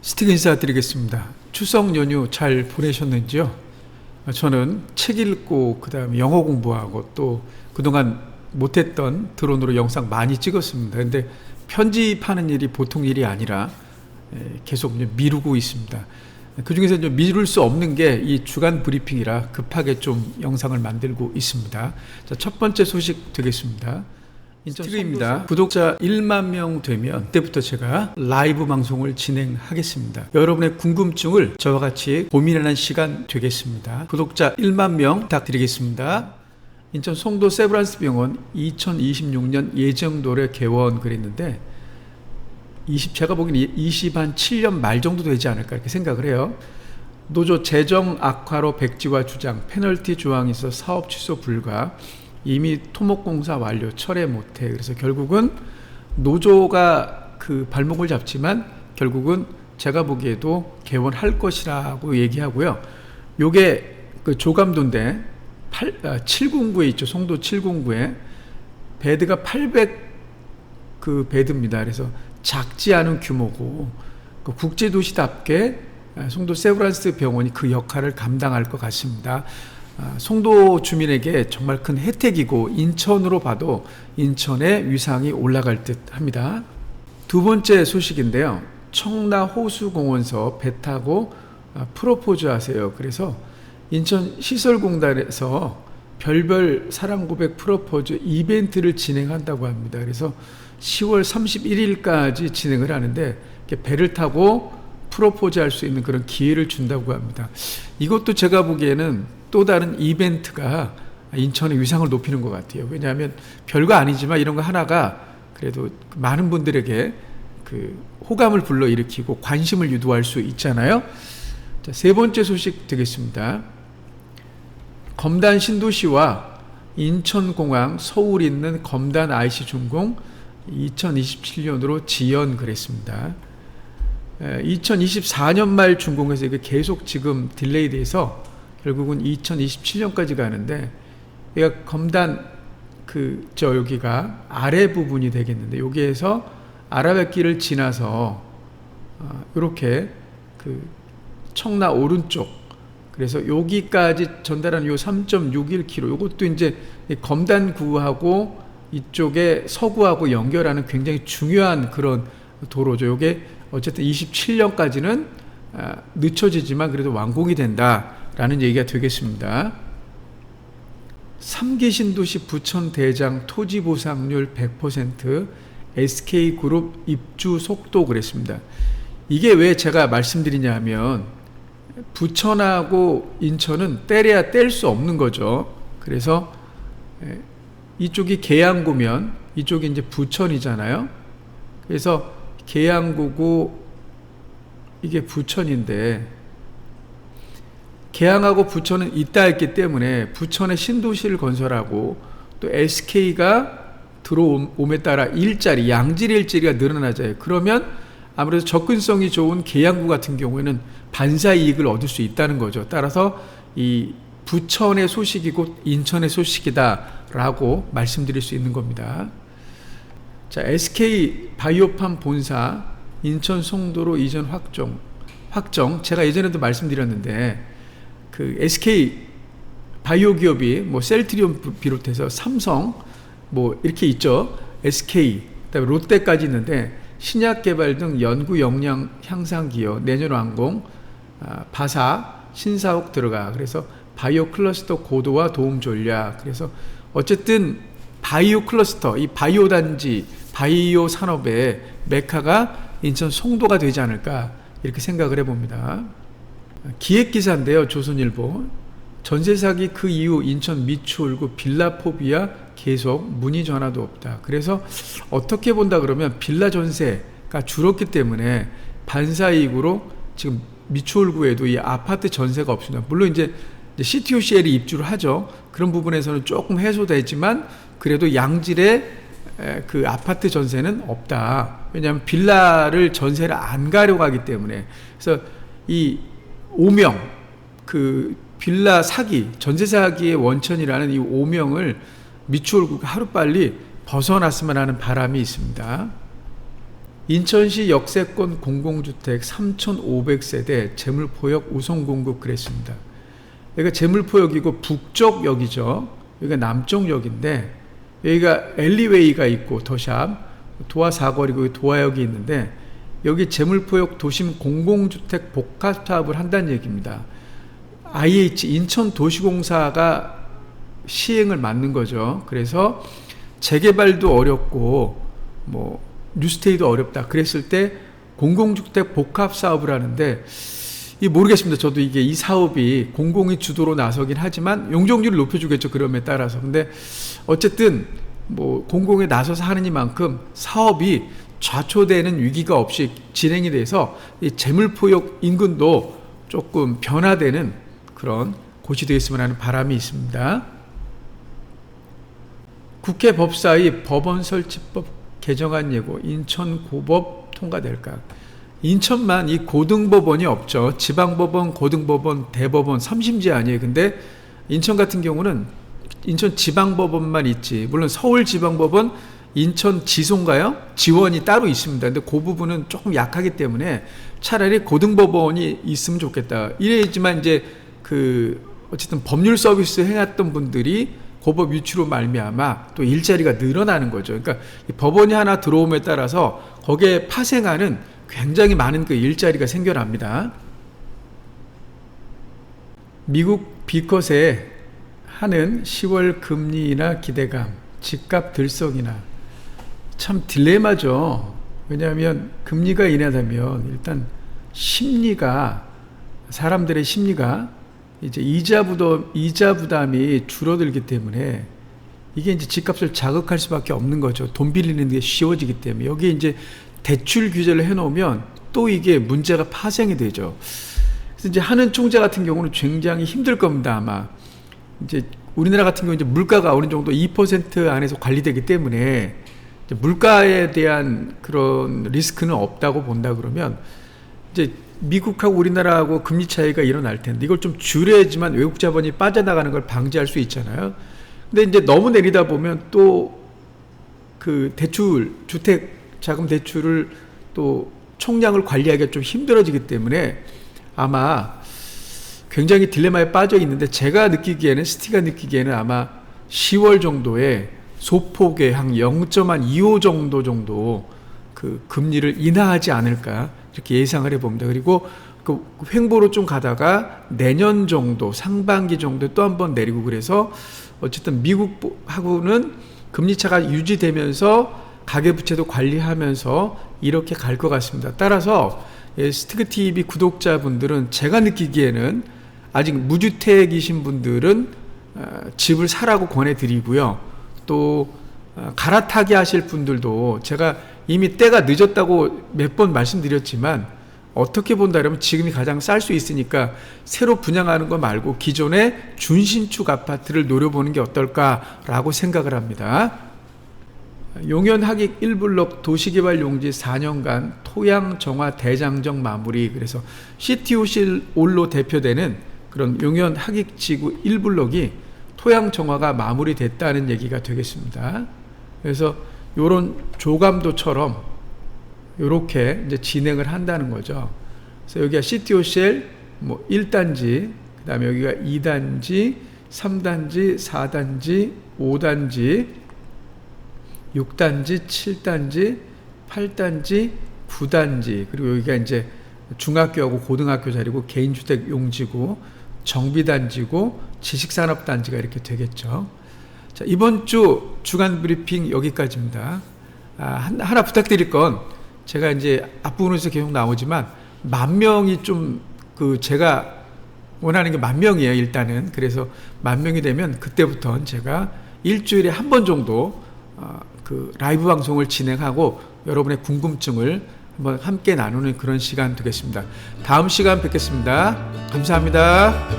스틱 인사드리겠습니다. 추석 연휴 잘 보내셨는지요? 저는 책 읽고 그다음에 영어 공부하고 또 그동안 못했던 드론으로 영상 많이 찍었습니다. 근데 편집하는 일이 보통 일이 아니라 계속 미루고 있습니다. 그 중에서 좀 미룰 수 없는 게 이 주간 브리핑이라 급하게 좀 영상을 만들고 있습니다. 자, 첫 번째 소식 되겠습니다. 스틱입니다. 구독자 1만 명 되면 그때부터 제가 라이브 방송을 진행하겠습니다. 여러분의 궁금증을 저와 같이 고민하는 시간 되겠습니다. 구독자 1만 명 부탁드리겠습니다. 인천 송도 세브란스 병원 2026년 예정도래 개원 그랬는데 제가 보기에는 27년 말 정도 되지 않을까 이렇게 생각을 해요. 노조 재정 악화로 백지화 주장, 페널티 조항이 있어 사업 취소 불가, 이미 토목공사 완료, 철회 못해. 그래서 결국은 노조가 그 발목을 잡지만 결국은 제가 보기에도 개원할 것이라고 얘기하고요. 요게 그 조감도인데 709에 있죠. 송도 709에 베드가 800 그 베드입니다. 그래서 작지 않은 규모고 그 국제도시답게 송도 세브란스 병원이 그 역할을 감당할 것 같습니다. 송도 주민에게 정말 큰 혜택이고 인천으로 봐도 인천의 위상이 올라갈 듯 합니다. 두 번째 소식인데요. 청라 호수공원서 배 타고 프로포즈 하세요. 그래서 인천시설공단에서 별별 사랑고백 프로포즈 이벤트를 진행한다고 합니다. 그래서 10월 31일까지 진행을 하는데 배를 타고 프로포즈 할 수 있는 그런 기회를 준다고 합니다. 이것도 제가 보기에는 또 다른 이벤트가 인천의 위상을 높이는 것 같아요. 왜냐하면 별거 아니지만 이런 거 하나가 그래도 많은 분들에게 그 호감을 불러일으키고 관심을 유도할 수 있잖아요. 자, 세 번째 소식 되겠습니다. 검단 신도시와 인천공항 서울 있는 검단 IC 준공 2027년으로 지연 그랬습니다. 2024년 말 준공해서 이게 계속 지금 딜레이 돼서 결국은 2027년까지 가는데 얘가 검단 여기가 아래 부분이 되겠는데 여기에서 아라뱃길을 지나서 이렇게 그 청라 오른쪽 그래서 여기까지 전달하는 요 3.61km 요것도 이제 검단구하고 이쪽에 서구하고 연결하는 굉장히 중요한 그런 도로죠. 요게 어쨌든 27년까지는 늦춰지지만 그래도 완공이 된다라는 얘기가 되겠습니다. 3기 신도시 부천 대장 토지 보상률 100% SK그룹 입주 속도 그랬습니다. 이게 왜 제가 말씀드리냐 하면 부천하고 인천은 떼려야 뗄 수 없는 거죠. 그래서 이쪽이 계양구면 이쪽이 이제 부천이잖아요. 그래서 계양구고 이게 부천인데 계양하고 부천은 있다 했기 때문에 부천에 신도시를 건설하고 또 SK가 들어옴에 따라 일자리, 양질 일자리가 늘어나잖아요. 그러면 아무래도 접근성이 좋은 계양구 같은 경우에는 반사 이익을 얻을 수 있다는 거죠. 따라서 이 부천의 소식이고 인천의 소식이다라고 말씀드릴 수 있는 겁니다. 자, SK 바이오팜 본사 인천 송도로 이전 확정 제가 예전에도 말씀드렸는데 그 SK 바이오 기업이 뭐 셀트리온 비롯해서 삼성 뭐 이렇게 있죠. SK 그다음에 롯데까지 있는데 신약 개발 등 연구 역량 향상 기업 내년 완공 바사 신사옥 들어가 그래서 바이오 클러스터 고도화 도움 전략 그래서 어쨌든 바이오 클러스터 이 바이오 단지 바이오 산업의 메카가 인천 송도가 되지 않을까 이렇게 생각을 해봅니다. 기획기사인데요. 조선일보 전세 사기 그 이후 인천 미추홀구 빌라 포비아 계속 문의 전화도 없다. 그래서 어떻게 본다 그러면 빌라 전세가 줄었기 때문에 반사이익으로 지금 미추홀구에도 이 아파트 전세가 없습니다. 물론 이제 CTOCL이 입주를 하죠. 그런 부분에서는 조금 해소되지만 그래도 양질의 그 아파트 전세는 없다. 왜냐하면 빌라를 전세를 안 가려고 하기 때문에. 그래서 이 오명 그 빌라 사기 전세 사기의 원천이라는 이 오명을 미추홀구가 하루빨리 벗어났으면 하는 바람이 있습니다. 인천시 역세권 공공주택 3,500세대 재물포역 우선 공급 그랬습니다. 여기가 재물포역이고 북쪽역이죠. 여기가 남쪽역인데 여기가 엘리웨이가 있고 더샵, 도화 사거리고 도화역이 있는데 여기 재물포역 도심 공공주택 복합 사업을 한다는 얘기입니다. IH 인천도시공사가 시행을 맡는 거죠. 그래서 재개발도 어렵고 뭐 뉴스테이도 어렵다 그랬을 때 공공주택 복합 사업을 하는데 모르겠습니다. 저도 이게 이 사업이 공공이 주도로 나서긴 하지만 용적률을 높여주겠죠. 그럼에 따라서. 근데 어쨌든 뭐 공공에 나서서 하느니만큼 사업이 좌초되는 위기가 없이 진행이 돼서 이 재물포역 인근도 조금 변화되는 그런 곳이 되었으면 하는 바람이 있습니다. 국회 법사위 법원 설치법 개정안 예고 인천고법 통과될까? 인천만 이 고등법원이 없죠. 지방법원, 고등법원, 대법원, 3심제 아니에요. 근데 인천 같은 경우는 인천 지방법원만 있지. 물론 서울지방법원, 인천지소인가요? 지원이 따로 있습니다. 근데 그 부분은 조금 약하기 때문에 차라리 고등법원이 있으면 좋겠다. 이래야지만 이제 어쨌든 법률 서비스 해왔던 분들이 고법 유치로 말미암아 또 일자리가 늘어나는 거죠. 그러니까 이 법원이 하나 들어옴에 따라서 거기에 파생하는 굉장히 많은 그 일자리가 생겨납니다. 미국 비컷에 하는 10월 금리나 기대감, 집값 들썩이나 참 딜레마죠. 왜냐하면 금리가 인하되면 일단 사람들의 심리가 이제 이자 부담이 줄어들기 때문에 이게 이제 집값을 자극할 수밖에 없는 거죠. 돈 빌리는 게 쉬워지기 때문에. 여기 이제 대출 규제를 해놓으면 또 이게 문제가 파생이 되죠. 그래서 이제 하는 총재 같은 경우는 굉장히 힘들 겁니다. 아마 이제 우리나라 같은 경우 이제 물가가 어느 정도 2% 안에서 관리되기 때문에 이제 물가에 대한 그런 리스크는 없다고 본다 그러면 이제 미국하고 우리나라하고 금리 차이가 일어날 텐데 이걸 좀 줄여야지만 외국 자본이 빠져나가는 걸 방지할 수 있잖아요. 근데 이제 너무 내리다 보면 또 그 주택 자금 대출을 또 총량을 관리하기가 좀 힘들어지기 때문에 아마 굉장히 딜레마에 빠져 있는데 스티가 느끼기에는 아마 10월 정도에 소폭의 한 0.25 정도 그 금리를 인하하지 않을까 이렇게 예상을 해봅니다. 그리고 그 횡보로 좀 가다가 내년 정도 상반기 정도에 또 한 번 내리고 그래서 어쨌든 미국하고는 금리차가 유지되면서 가계부채도 관리하면서 이렇게 갈 것 같습니다. 따라서 스티그TV 구독자분들은 제가 느끼기에는 아직 무주택이신 분들은 집을 사라고 권해드리고요. 또 갈아타기 하실 분들도 제가 이미 때가 늦었다고 몇 번 말씀드렸지만 어떻게 본다면 지금이 가장 쌀 수 있으니까 새로 분양하는 거 말고 기존의 준신축 아파트를 노려보는 게 어떨까라고 생각을 합니다. 용현 하객 1블럭 도시개발 용지 4년간 토양 정화 대장정 마무리. 그래서 시티올로 대표되는 그런 용현 하객 지구 1블럭이 토양 정화가 마무리됐다는 얘기가 되겠습니다. 그래서 이런 조감도처럼 이렇게 이제 진행을 한다는 거죠. 그래서 여기가 시티오셀 1단지, 그 다음에 여기가 2단지, 3단지, 4단지, 5단지, 6단지, 7단지, 8단지, 9단지, 그리고 여기가 이제 중학교하고 고등학교 자리고 개인주택 용지고 정비단지고 지식산업단지가 이렇게 되겠죠. 자, 이번 주 주간 브리핑 여기까지입니다. 하나 부탁드릴 건 제가 이제 앞부분에서 계속 나오지만 10,000명이 좀 제가 원하는 게 10,000명이에요, 일단은. 그래서 10,000명이 되면 그때부터는 제가 일주일에 한 번 정도 라이브 방송을 진행하고 여러분의 궁금증을 한번 함께 나누는 그런 시간 되겠습니다. 다음 시간 뵙겠습니다. 감사합니다.